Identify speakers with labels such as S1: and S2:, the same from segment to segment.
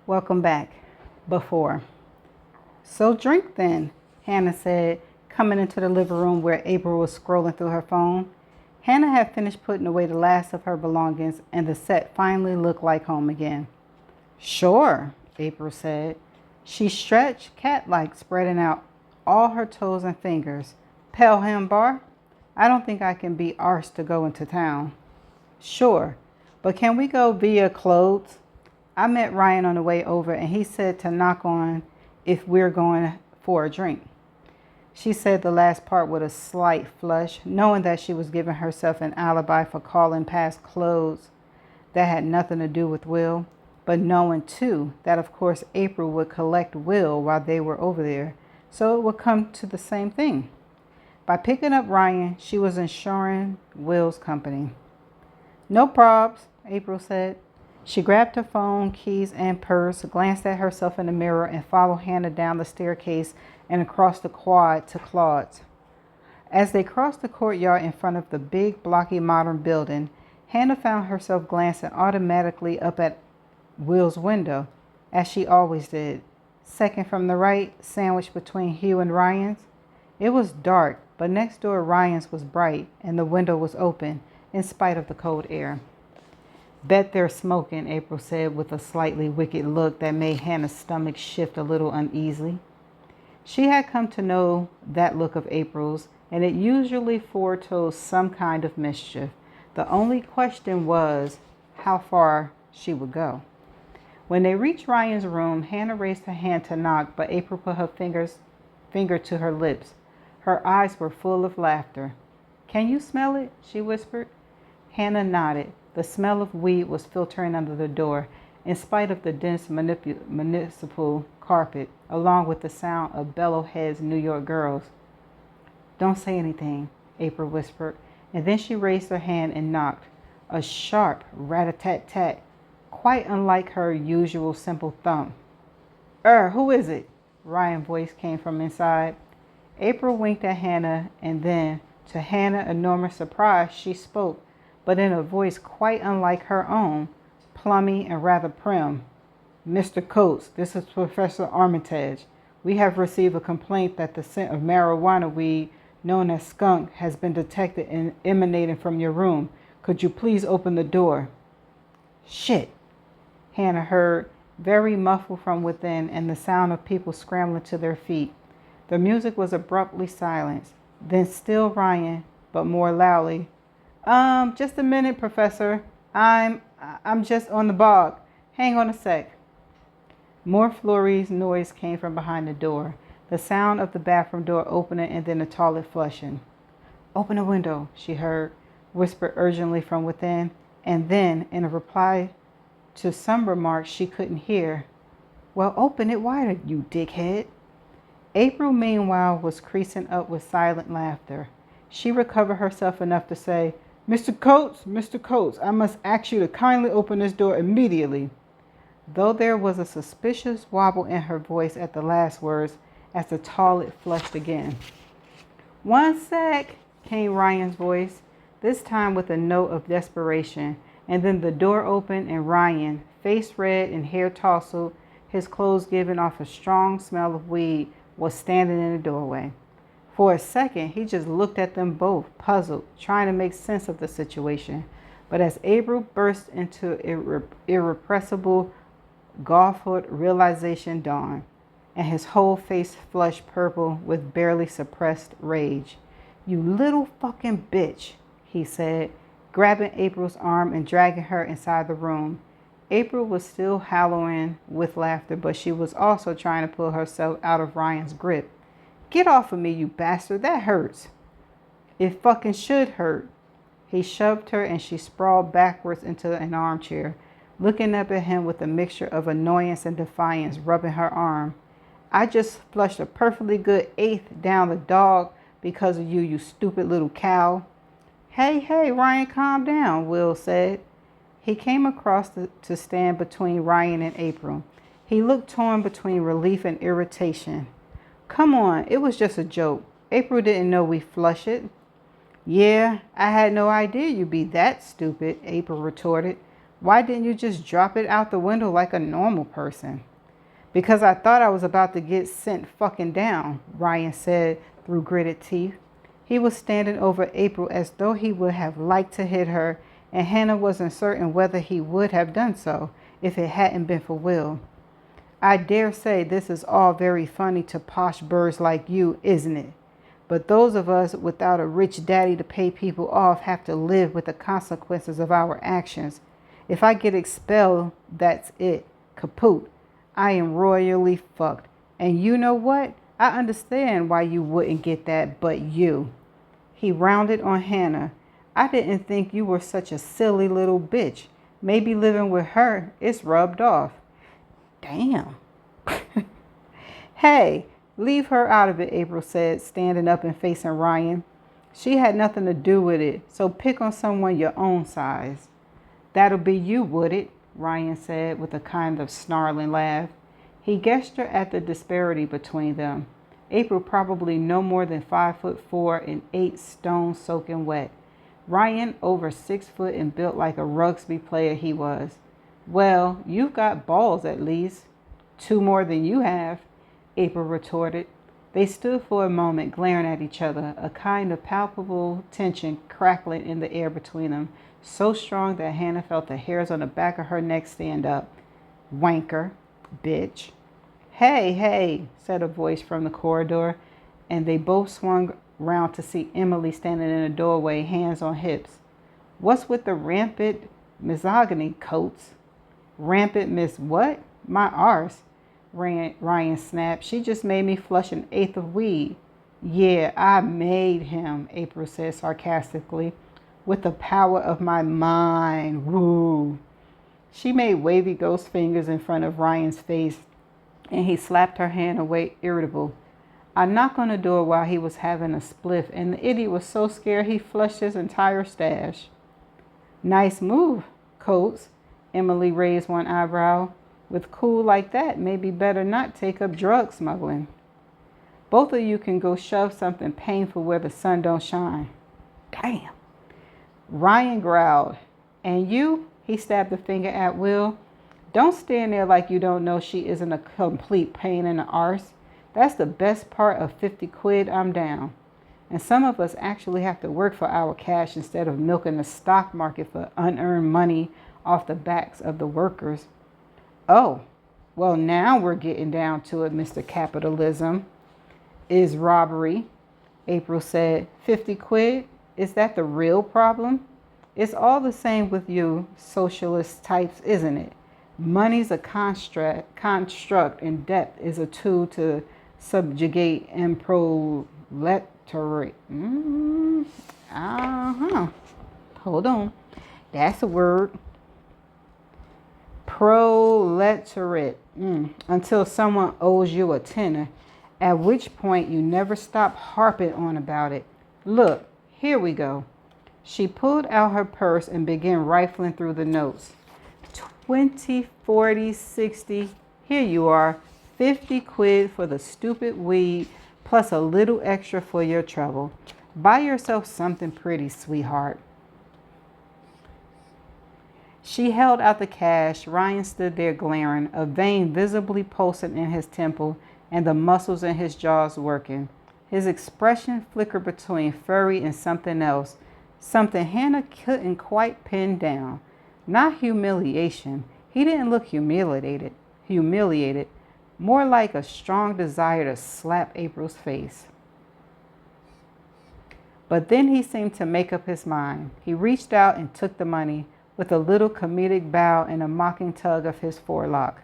S1: Welcome back. Before. So drink then, Hannah said, coming into the living room where April was scrolling through her phone. Hannah had finished putting away the last of her belongings, and the set finally looked like home again. Sure, April said. She stretched cat-like, spreading out all her toes and fingers. Pelham Bar? I don't think I can be arsed to go into town. Sure, but can we go via clothes? I met Ryan on the way over, and he said to knock on if we're going for a drink. She said the last part with a slight flush, knowing that she was giving herself an alibi for calling past clothes that had nothing to do with Will, but knowing too that of course April would collect Will while they were over there, so it would come to the same thing. By picking up Ryan, she was ensuring Will's company. No probs, April said. She grabbed her phone, keys, and purse, glanced at herself in the mirror, and followed Hannah down the staircase and across the quad to Claude's. As they crossed the courtyard in front of the big, blocky, modern building, Hannah found herself glancing automatically up at Will's window, as she always did. Second from the right, sandwiched between Hugh and Ryan's. It was dark, but next door Ryan's was bright, and the window was open, in spite of the cold air. Bet they're smoking, April said with a slightly wicked look that made Hannah's stomach shift a little uneasily. She had come to know that look of April's, and it usually foretold some kind of mischief. The only question was how far she would go. When they reached Ryan's room, Hannah raised her hand to knock, but April put her finger to her lips. Her eyes were full of laughter. Can you smell it? She whispered. Hannah nodded. The smell of weed was filtering under the door, in spite of the dense municipal carpet, along with the sound of Bellowhead's New York girls. Don't say anything, April whispered, and then she raised her hand and knocked. A sharp rat-a-tat-tat, quite unlike her usual simple thump. Who is it? Ryan's voice came from inside. April winked at Hannah, and then, to Hannah's enormous surprise, she spoke, but in a voice quite unlike her own, plummy and rather prim. Mr. Coates, this is Professor Armitage. We have received a complaint that the scent of marijuana weed, known as skunk, has been detected and emanating from your room. Could you please open the door? Shit, Hannah heard, very muffled from within, and the sound of people scrambling to their feet. The music was abruptly silenced. Then still Ryan, but more loudly. Just a minute, Professor. I'm just on the bog. Hang on a sec. More flurries noise came from behind the door. The sound of the bathroom door opening and then the toilet flushing. Open the window, she heard, whispered urgently from within, and then, in a reply to some remark she couldn't hear, well, open it wider, you dickhead. April, meanwhile, was creasing up with silent laughter. She recovered herself enough to say, Mr. Coates, I must ask you to kindly open this door immediately. Though there was a suspicious wobble in her voice at the last words, as the toilet flushed again. One sec, came Ryan's voice, this time with a note of desperation, and then the door opened and Ryan, face red and hair tousled, his clothes giving off a strong smell of weed, was standing in the doorway. For a second, he just looked at them both, puzzled, trying to make sense of the situation. But as April burst into irrepressible golfhood, realization dawned, and his whole face flushed purple with barely suppressed rage. You little fucking bitch, he said, grabbing April's arm and dragging her inside the room. April was still howling with laughter, but she was also trying to pull herself out of Ryan's grip. Get off of me, you bastard. That hurts. It fucking should hurt. He shoved her and she sprawled backwards into an armchair, looking up at him with a mixture of annoyance and defiance, rubbing her arm. I just flushed a perfectly good eighth down the dog because of you, you stupid little cow. Hey, Ryan, calm down, Will said. He came across to stand between Ryan and April. He looked torn between relief and irritation. Come on, it was just a joke. April didn't know we flush it. Yeah, I had no idea you'd be that stupid, April retorted. Why didn't you just drop it out the window like a normal person? Because I thought I was about to get sent fucking down, Ryan said through gritted teeth. He was standing over April as though he would have liked to hit her, and Hannah wasn't certain whether he would have done so if it hadn't been for Will. I dare say this is all very funny to posh birds like you, isn't it? But those of us without a rich daddy to pay people off have to live with the consequences of our actions. If I get expelled, that's it. Kaput. I am royally fucked. And you know what? I understand why you wouldn't get that, but you. He rounded on Hannah. I didn't think you were such a silly little bitch. Maybe living with her, it's rubbed off. Damn. Hey, leave her out of it, April said, standing up and facing Ryan. She had nothing to do with it, so pick on someone your own size. That'll be you, would it? Ryan said with a kind of snarling laugh. He gestured at the disparity between them. April probably no more than 5'4" and 8 stone soaking wet. Ryan over 6 foot and built like a rugby player he was. Well, you've got balls at least. 2 more than you have, April retorted. They stood for a moment glaring at each other, a kind of palpable tension crackling in the air between them, so strong that Hannah felt the hairs on the back of her neck stand up. Wanker, bitch. Hey, said a voice from the corridor, and they both swung round to see Emily standing in the doorway, hands on hips. What's with the rampant misogyny, Coates? Rampant miss what? My arse, Ryan snapped. She just made me flush an eighth of weed. Yeah, I made him, April said sarcastically. With the power of my mind. Woo. She made wavy ghost fingers in front of Ryan's face, and he slapped her hand away, irritable. I knocked on the door while he was having a spliff, and the idiot was so scared he flushed his entire stash. Nice move, Coates. Emily raised one eyebrow. With cool like that, maybe better not take up drug smuggling. Both of you can go shove something painful where the sun don't shine. Damn. Ryan growled. And you? He stabbed a finger at Will. Don't stand there like you don't know she isn't a complete pain in the arse. That's the best part of 50 quid. I'm down. And some of us actually have to work for our cash instead of milking the stock market for unearned money off the backs of the workers. Oh, well, now we're getting down to it, Mr. Capitalism. Is robbery, April said. 50 quid? Is that the real problem? It's all the same with you socialist types, isn't it? Money's a construct and debt is a tool to subjugate and proletariat. Hold on. That's a word. Proletariat. Until someone owes you a tenner, at which point you never stop harping on about it. Look, here we go. She pulled out her purse and began rifling through the notes. 20, 40, 60. Here you are. 50 quid for the stupid weed, plus a little extra for your trouble. Buy yourself something pretty, sweetheart. She held out the cash. Ryan stood there glaring, a vein visibly pulsing in his temple and the muscles in his jaws working. His expression flickered between furry and something else, something Hannah couldn't quite pin down. Not humiliation. He didn't look humiliated, more like a strong desire to slap April's face. But then he seemed to make up his mind. He reached out and took the money, with a little comedic bow and a mocking tug of his forelock.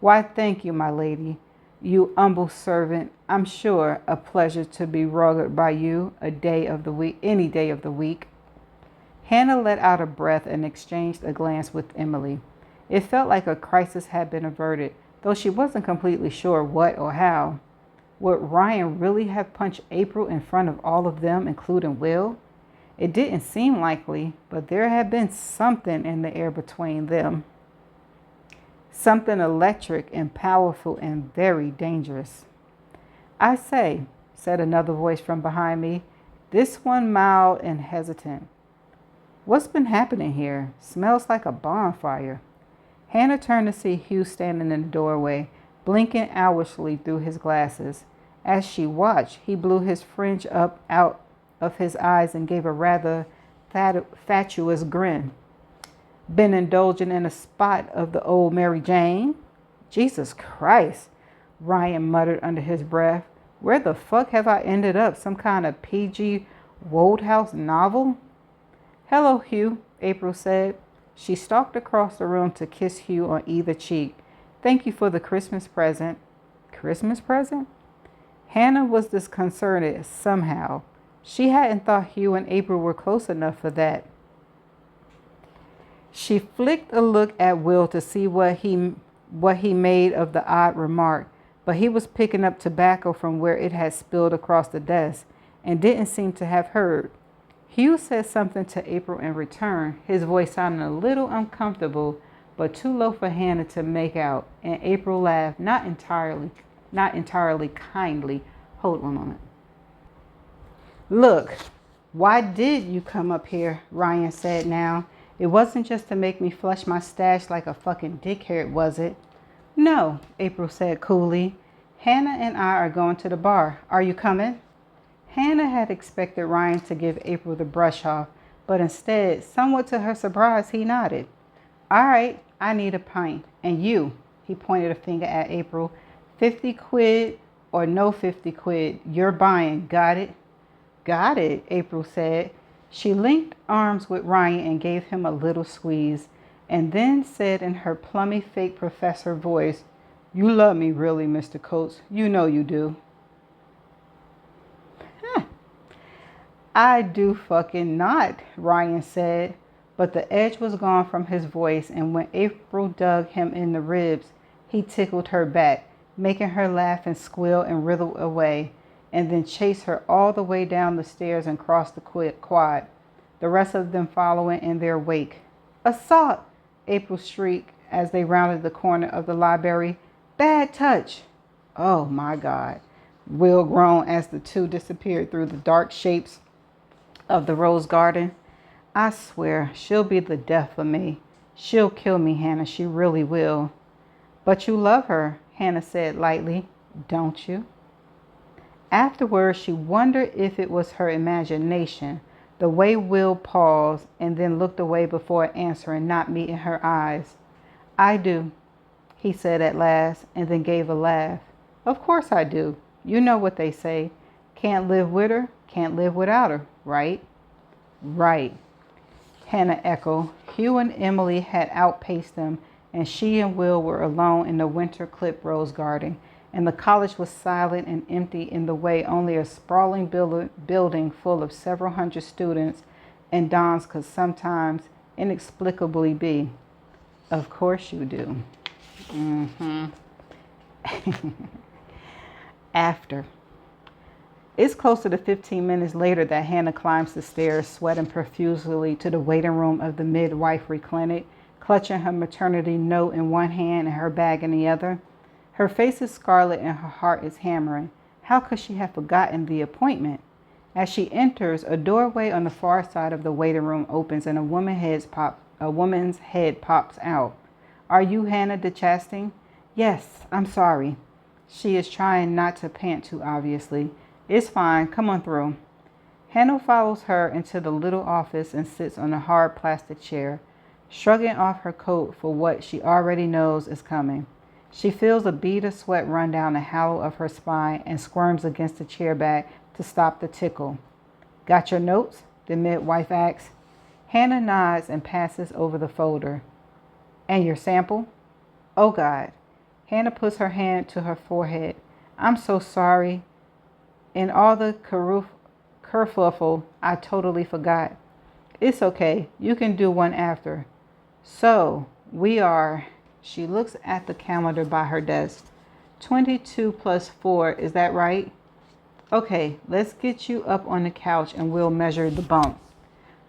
S1: Why, thank you, my lady, you humble servant. I'm sure a pleasure to be rugged by you any day of the week. Hannah let out a breath and exchanged a glance with Emily. It felt like a crisis had been averted, though she wasn't completely sure what or how. Would Ryan really have punched April in front of all of them, including Will? It didn't seem likely, but there had been something in the air between them. Something electric and powerful and very dangerous. I say, said another voice from behind me, this one mild and hesitant. What's been happening here? Smells like a bonfire. Hannah turned to see Hugh standing in the doorway, blinking owlishly through his glasses. As she watched, he blew his fringe up out of his eyes and gave a rather fatuous grin. Been indulging in a spot of the old Mary Jane? Jesus Christ, Ryan muttered under his breath. Where the fuck have I ended up? Some kind of P.G. Wodehouse novel? Hello, Hugh, April said. She stalked across the room to kiss Hugh on either cheek. Thank you for the Christmas present. Christmas present? Hannah was disconcerted somehow. She hadn't thought Hugh and April were close enough for that. She flicked a look at Will to see what he made of the odd remark, but he was picking up tobacco from where it had spilled across the desk and didn't seem to have heard. Hugh said something to April in return, his voice sounding a little uncomfortable, but too low for Hannah to make out, and April laughed, not entirely kindly. Hold on a moment. Look, why did you come up here? Ryan said now. It wasn't just to make me flush my stash like a fucking dickhead, was it? No, April said coolly. Hannah and I are going to the bar. Are you coming? Hannah had expected Ryan to give April the brush off, but instead, somewhat to her surprise, he nodded. All right, I need a pint. And you, he pointed a finger at April, 50 quid or no 50 quid, you're buying, got it? Got it, April said. She linked arms with Ryan and gave him a little squeeze, and then said in her plummy fake professor voice, You love me really, Mr. Coates. You know you do. I do fucking not, Ryan said, but the edge was gone from his voice, and when April dug him in the ribs, he tickled her back, making her laugh and squeal and wriggle away, and then chased her all the way down the stairs and crossed the quad, the rest of them following in their wake. Assault! April shrieked as they rounded the corner of the library. Bad touch! Oh my God, Will groaned as the two disappeared through the dark shapes of the rose garden. I swear, she'll be the death of me. She'll kill me, Hannah, she really will. But you love her, Hannah said lightly, don't you? Afterwards, she wondered if it was her imagination, the way Will paused and then looked away before answering, not meeting her eyes. I do, he said at last, and then gave a laugh. Of course I do. You know what they say. Can't live with her, can't live without her, right? Right, Hannah echoed. Hugh and Emily had outpaced them, and she and Will were alone in the winter clipped rose garden, and the college was silent and empty in the way only a sprawling building full of several hundred students and dons could sometimes inexplicably be. Of course you do. After. It's closer to 15 minutes later that Hannah climbs the stairs, sweating profusely, to the waiting room of the midwifery clinic, clutching her maternity note in one hand and her bag in the other. Her face is scarlet and her heart is hammering. How could she have forgotten the appointment? As she enters, a doorway on the far side of the waiting room opens and a woman's head pops out. Are you Hannah DeChastain? Yes, I'm sorry. She is trying not to pant too obviously. It's fine. Come on through. Hannah follows her into the little office and sits on a hard plastic chair, shrugging off her coat for what she already knows is coming. She feels a bead of sweat run down the hollow of her spine and squirms against the chair back to stop the tickle. Got your notes? The midwife asks. Hannah nods and passes over the folder. And your sample? Oh, God. Hannah puts her hand to her forehead. I'm so sorry. In all the kerfuffle, I totally forgot. It's okay. You can do one after. So, we are... She looks at the calendar by her desk. 22 plus 4, is that right? Okay, let's get you up on the couch and we'll measure the bump.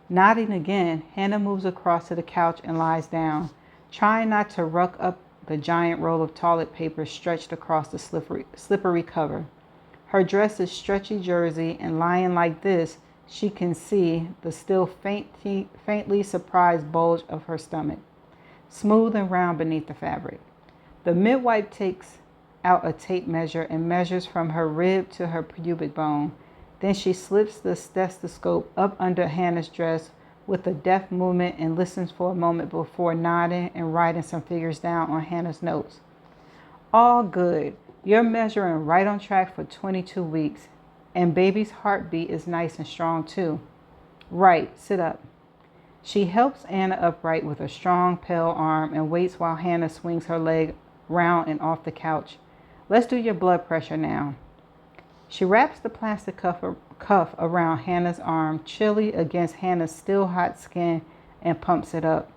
S1: Nodding again, Hannah moves across to the couch and lies down, trying not to ruck up the giant roll of toilet paper stretched across the slippery cover. Her dress is stretchy jersey, and lying like this, she can see the still faintly surprised bulge of her stomach, smooth and round beneath the fabric. The midwife takes out a tape measure and measures from her rib to her pubic bone. Then she slips the stethoscope up under Hannah's dress with a deft movement and listens for a moment before nodding and writing some figures down on Hannah's notes. All good. You're measuring right on track for 22 weeks. And baby's heartbeat is nice and strong too. Right, sit up. She helps Anna upright with a strong, pale arm and waits while Hannah swings her leg round and off the couch. Let's do your blood pressure now. She wraps the plastic cuff around Hannah's arm, chilly against Hannah's still hot skin, and pumps it up.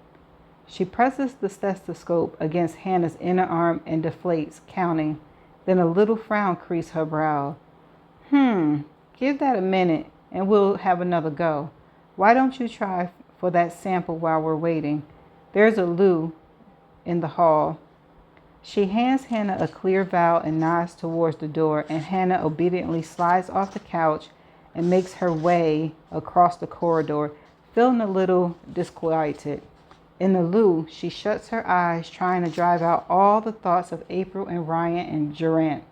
S1: She presses the stethoscope against Hannah's inner arm and deflates, counting. Then a little frown creases her brow. Give that a minute and we'll have another go. Why don't you try for that sample while we're waiting? There's a loo in the hall. She hands Hannah a clear vial and nods towards the door, and Hannah obediently slides off the couch and makes her way across the corridor, feeling a little disquieted. In the loo, she shuts her eyes, trying to drive out all the thoughts of April and Ryan and Durant,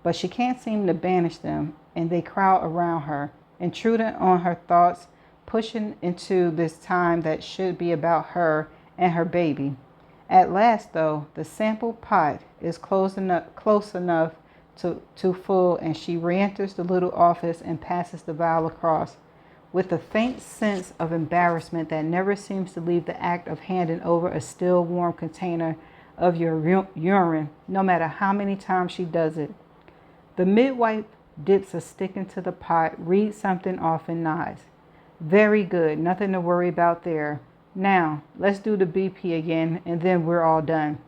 S1: but she can't seem to banish them, and they crowd around her, intruding on her thoughts, pushing into this time that should be about her and her baby. At last, though, the sample pot is close enough to full, and she re-enters the little office and passes the vial across. With a faint sense of embarrassment that never seems to leave the act of handing over a still warm container of your urine, no matter how many times she does it. The midwife dips a stick into the pot, reads something off, and nods. Very good, nothing to worry about there. Now, let's do the BP again, and then we're all done.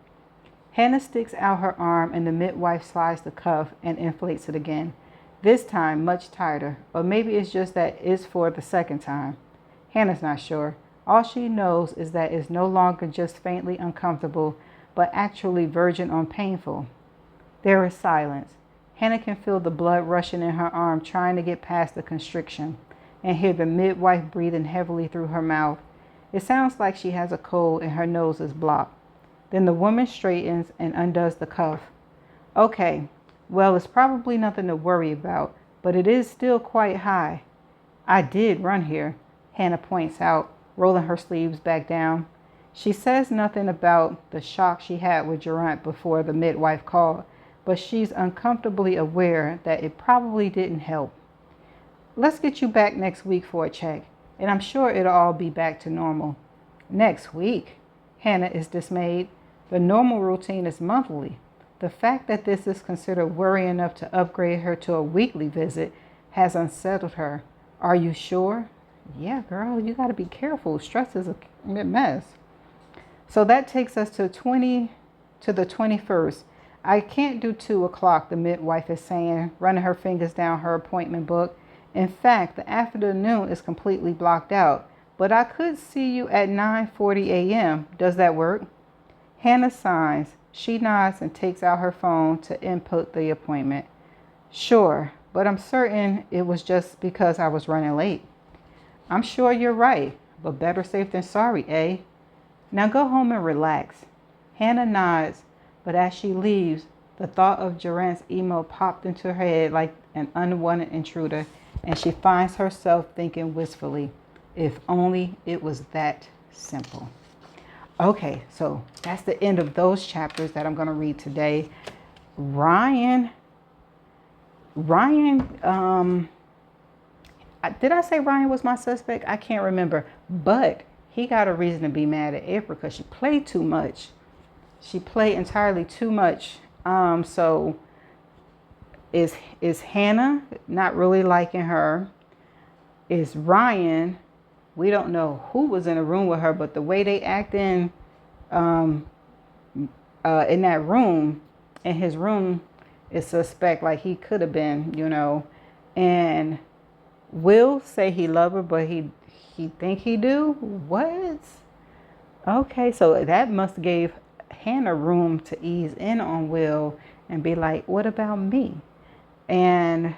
S1: Hannah sticks out her arm, and the midwife slides the cuff and inflates it again. This time, much tighter, or maybe it's just that it's for the second time. Hannah's not sure. All she knows is that it's no longer just faintly uncomfortable, but actually verging on painful. There is silence. Hannah can feel the blood rushing in her arm, trying to get past the constriction, and hear the midwife breathing heavily through her mouth. It sounds like she has a cold and her nose is blocked. Then the woman straightens and undoes the cuff. Okay, well, it's probably nothing to worry about, but it is still quite high. I did run here, Hannah points out, rolling her sleeves back down. She says nothing about the shock she had with Durant before the midwife called, but she's uncomfortably aware that it probably didn't help. Let's get you back next week for a check, and I'm sure it'll all be back to normal. Next week? Hannah is dismayed. The normal routine is monthly. The fact that this is considered worry enough to upgrade her to a weekly visit has unsettled her. Are you sure? Yeah, girl, you got to be careful. Stress is a mess. So that takes us to the 21st. I can't do 2 o'clock, the midwife is saying, running her fingers down her appointment book. In fact, the afternoon is completely blocked out, but I could see you at 9:40 a.m. Does that work? Hannah signs. She nods and takes out her phone to input the appointment. Sure, but I'm certain it was just because I was running late. I'm sure you're right, but better safe than sorry, eh? Now go home and relax. Hannah nods, but as she leaves, the thought of Durant's email popped into her head like an unwanted intruder, and she finds herself thinking wistfully, if only it was that simple. Okay, so that's the end of those chapters that I'm going to read today. Ryan, did I say Ryan was my suspect? I can't remember, but he got a reason to be mad at April because she played too much. She played entirely too much. So is Hannah not really liking her? Is Ryan, we don't know who was in the room with her, but the way they act in that room, in his room, is suspect. Like he could have been, And Will say he love her, but he think he do. What? Okay, so that must gave Hannah room to ease in on Will and be like, what about me? And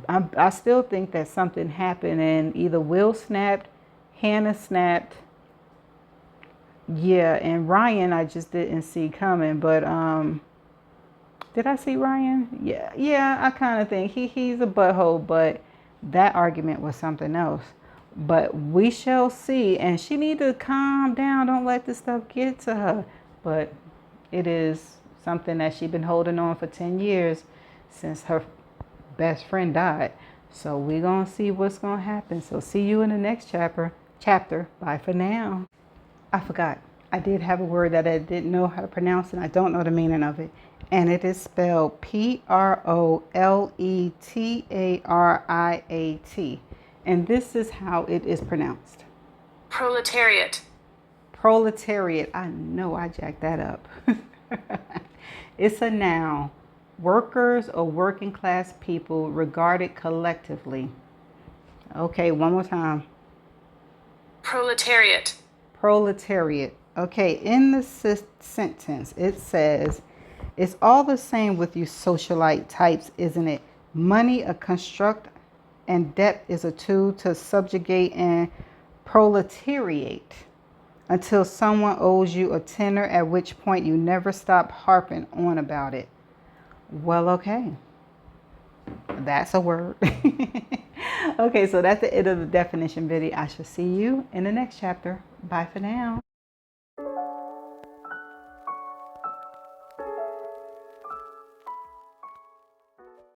S1: I still think that something happened and either Will snapped, Hannah snapped. Yeah, and Ryan I just didn't see coming, but did I see Ryan? Yeah, I kind of think he's a butthole, but that argument was something else. But we shall see, and she need to calm down. Don't let this stuff get to her. But it is something that she's been holding on for 10 years since her best friend died. So we gonna see what's gonna happen. So see you in the next chapter. Bye for now. I forgot. I did have a word that I didn't know how to pronounce, and I don't know the meaning of it. And it is spelled Proletariat. And this is how it is pronounced.
S2: Proletariat.
S1: Proletariat. I know I jacked that up. It's a noun. Workers or working class people regarded collectively. Okay, one more time.
S2: Proletariat.
S1: Proletariat. Okay, in the sentence, it says, it's all the same with you socialite types, isn't it? Money a construct and debt is a tool to subjugate and proletariate until someone owes you a tenner, at which point you never stop harping on about it. Well, okay. That's a word. Okay, so that's the end of the definition video. I shall see you in the next chapter. Bye for now.